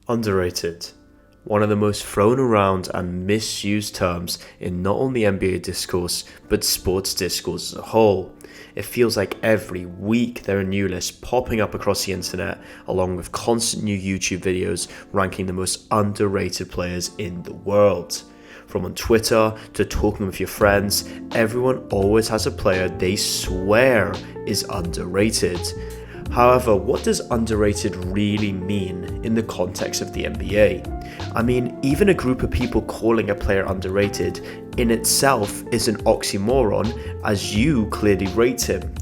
Underrated. One of the most thrown around and misused terms in not only NBA discourse, but sports discourse as a whole. It feels like every week there are new lists popping up across the internet, along with constant new YouTube videos ranking the most underrated players in the world. From on Twitter to talking with your friends, everyone always has a player they swear is underrated. However, what does underrated really mean in the context of the NBA? I mean, even a group of people calling a player underrated in itself is an oxymoron, as you clearly rate him.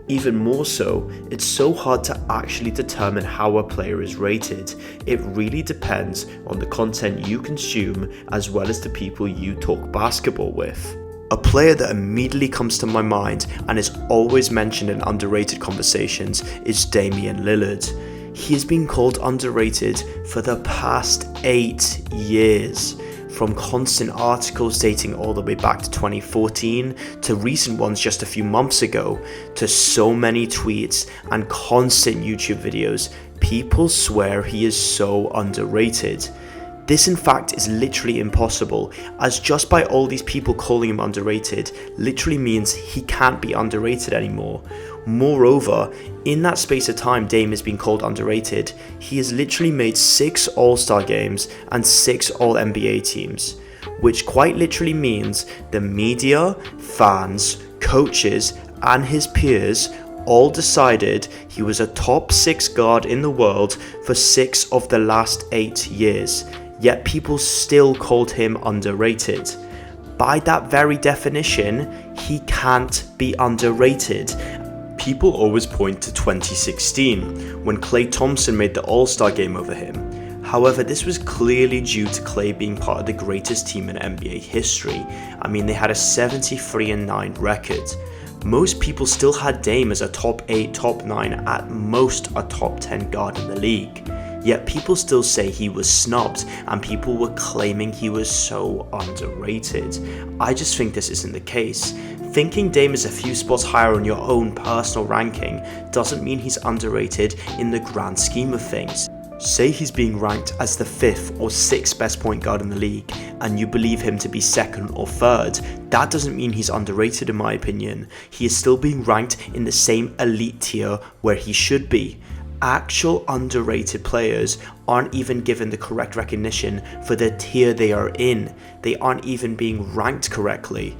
Even more so, it's so hard to actually determine how a player is rated. It really depends on the content you consume as well as the people you talk basketball with. A player that immediately comes to my mind and is always mentioned in underrated conversations is Damian Lillard. He has been called underrated for the past 8 years, from constant articles dating all the way back to 2014 to recent ones just a few months ago, to so many tweets and constant YouTube videos. People swear he is so underrated. This in fact is literally impossible, as just by all these people calling him underrated literally means he can't be underrated anymore. Moreover, in that space of time Dame has been called underrated, he has literally made 6 All-Star games and 6 All-NBA teams, which quite literally means the media, fans, coaches and his peers all decided he was a top 6 guard in the world for 6 of the last 8 years. Yet people still called him underrated. By that very definition, he can't be underrated. People always point to 2016, when Klay Thompson made the All-Star game over him. However, this was clearly due to Klay being part of the greatest team in NBA history. I mean, they had a 73-9 record. Most people still had Dame as a top 8, top 9, at most a top 10 guard in the league. Yet people still say he was snubbed and people were claiming he was so underrated. I just think this isn't the case. Thinking Dame is a few spots higher on your own personal ranking doesn't mean he's underrated in the grand scheme of things. Say he's being ranked as the 5th or 6th best point guard in the league and you believe him to be 2nd or 3rd, that doesn't mean he's underrated in my opinion. He is still being ranked in the same elite tier where he should be. Actual underrated players aren't even given the correct recognition for the tier they are in. They aren't even being ranked correctly.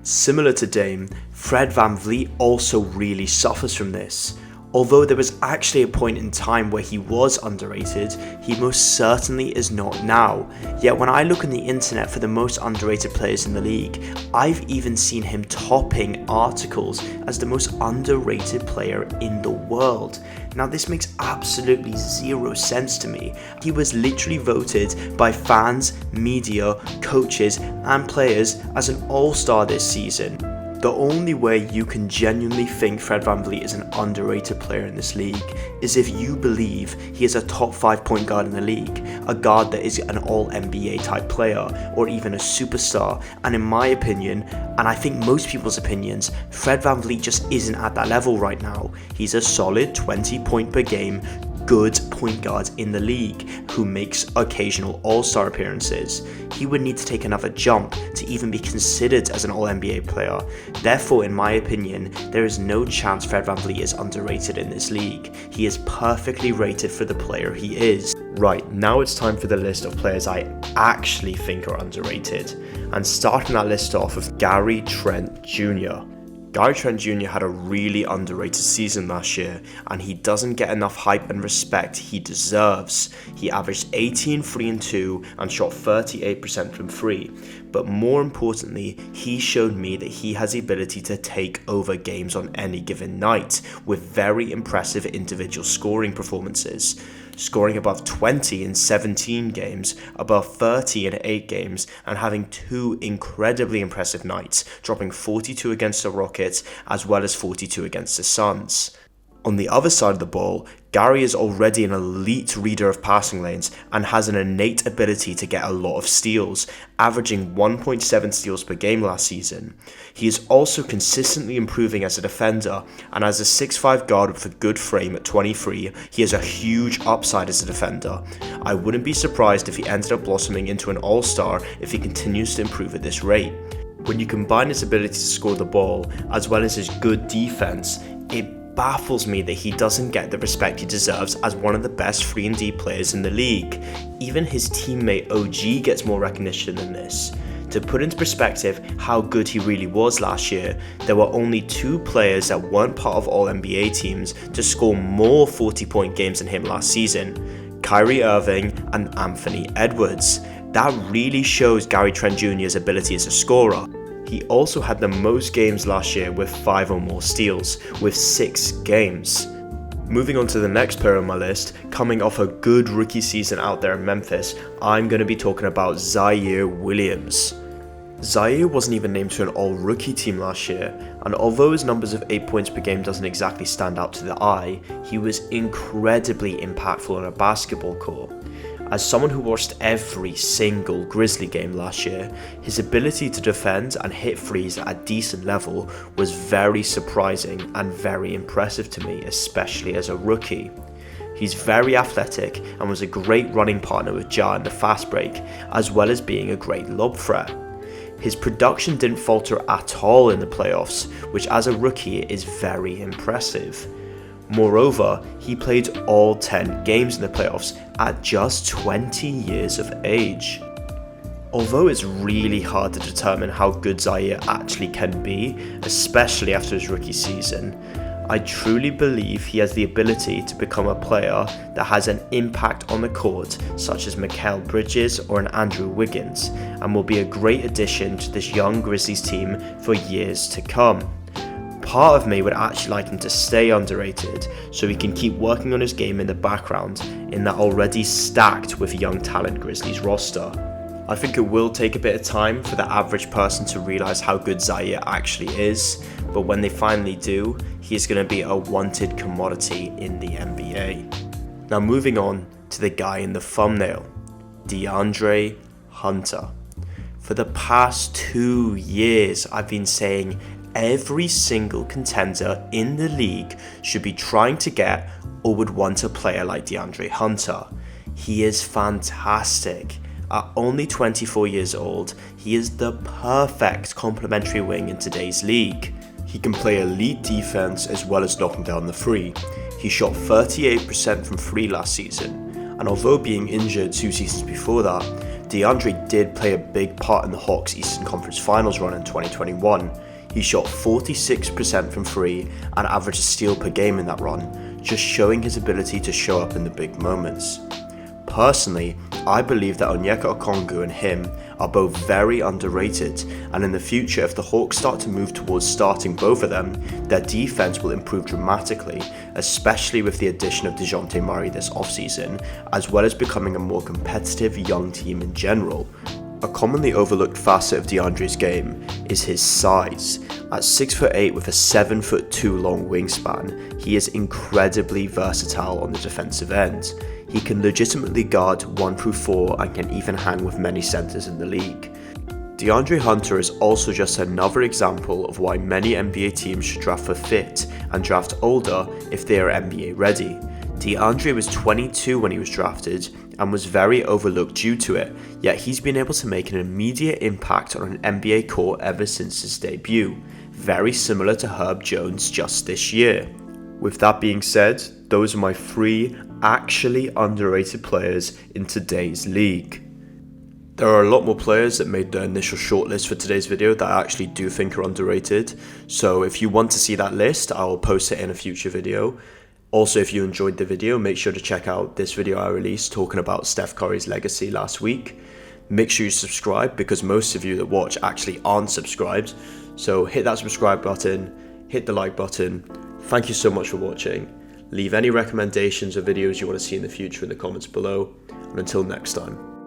Similar to Dame, Fred VanVleet also really suffers from this. Although there was actually a point in time where he was underrated, he most certainly is not now. Yet when I look on the internet for the most underrated players in the league, I've even seen him topping articles as the most underrated player in the world. Now this makes absolutely zero sense to me. He was literally voted by fans, media, coaches and players as an all-star this season. The only way you can genuinely think Fred VanVleet is an underrated player in this league is if you believe he is a top 5 point guard in the league, a guard that is an all-NBA type player, or even a superstar. And in my opinion, and I think most people's opinions, Fred VanVleet just isn't at that level right now. He's a solid 20 point per game good point guard in the league who makes occasional all-star appearances. He would need to take another jump to even be considered as an all-NBA player. Therefore, in my opinion, there is no chance Fred VanVleet is underrated in this league. He is perfectly rated for the player he is. Right, now it's time for the list of players I actually think are underrated. And starting that list off with Gary Trent Jr. Gary Trent Jr. had a really underrated season last year, and he doesn't get enough hype and respect he deserves. He averaged 18, 3 and 2 and shot 38% from 3. But more importantly, he showed me that he has the ability to take over games on any given night with very impressive individual scoring performances. Scoring above 20 in 17 games, above 30 in 8 games, and having 2 incredibly impressive nights, dropping 42 against the Rockets as well as 42 against the Suns. On the other side of the ball, Gary is already an elite reader of passing lanes and has an innate ability to get a lot of steals, averaging 1.7 steals per game last season. He is also consistently improving as a defender, and as a 6'5" guard with a good frame at 23, he has a huge upside as a defender. I wouldn't be surprised if he ended up blossoming into an all-star if he continues to improve at this rate. When you combine his ability to score the ball as well as his good defense, it baffles me that he doesn't get the respect he deserves as one of the best 3-and-D players in the league. Even his teammate OG gets more recognition than this. To put into perspective how good he really was last year, there were only 2 players that weren't part of all NBA teams to score more 40-point games than him last season: Kyrie Irving and Anthony Edwards. That really shows Gary Trent Jr.'s ability as a scorer. He also had the most games last year with 5 or more steals, with 6 games. Moving on to the next player on my list, coming off a good rookie season out there in Memphis, I'm going to be talking about Zaire Williams. Zaire wasn't even named to an all-rookie team last year, and although his numbers of 8 points per game doesn't exactly stand out to the eye, he was incredibly impactful on a basketball court. As someone who watched every single Grizzly game last year, his ability to defend and hit threes at a decent level was very surprising and very impressive to me, especially as a rookie. He's very athletic and was a great running partner with Ja in the fast break, as well as being a great lob threat. His production didn't falter at all in the playoffs, which as a rookie is very impressive. Moreover, he played all 10 games in the playoffs at just 20 years of age. Although it's really hard to determine how good Zaire actually can be, especially after his rookie season, I truly believe he has the ability to become a player that has an impact on the court, such as Mikal Bridges or an Andrew Wiggins, and will be a great addition to this young Grizzlies team for years to come. Part of me would actually like him to stay underrated so he can keep working on his game in the background in that already stacked with young talent Grizzlies roster. I think it will take a bit of time for the average person to realise how good Zaire actually is, but when they finally do, he is going to be a wanted commodity in the NBA. Now moving on to the guy in the thumbnail, DeAndre Hunter. For the past 2 years, I've been saying every single contender in the league should be trying to get or would want a player like DeAndre Hunter. He is fantastic. At only 24 years old, he is the perfect complementary wing in today's league. He can play elite defense as well as knocking down the three. He shot 38% from 3 last season, and although being injured 2 seasons before that, DeAndre did play a big part in the Hawks' Eastern Conference Finals run in 2021. He shot 46% from 3 and averaged a steal per game in that run, just showing his ability to show up in the big moments. Personally, I believe that Onyeka Okongwu and him are both very underrated, and in the future if the Hawks start to move towards starting both of them, their defense will improve dramatically, especially with the addition of DeJounte Murray this offseason, as well as becoming a more competitive young team in general. A commonly overlooked facet of DeAndre's game is his size. At 6'8" with a 7'2" long wingspan, he is incredibly versatile on the defensive end. He can legitimately guard 1 through 4 and can even hang with many centers in the league. DeAndre Hunter is also just another example of why many NBA teams should draft for fit and draft older if they are NBA ready. DeAndre was 22 when he was drafted and was very overlooked due to it, yet he's been able to make an immediate impact on an NBA court ever since his debut, very similar to Herb Jones just this year. With that being said, those are my 3 actually underrated players in today's league. There are a lot more players that made the initial shortlist for today's video that I actually do think are underrated, so if you want to see that list, I will post it in a future video. Also, if you enjoyed the video, make sure to check out this video I released talking about Steph Curry's legacy last week. Make sure you subscribe because most of you that watch actually aren't subscribed, so hit that subscribe button, hit the like button. Thank you so much for watching. Leave any recommendations or videos you want to see in the future in the comments below, and until next time.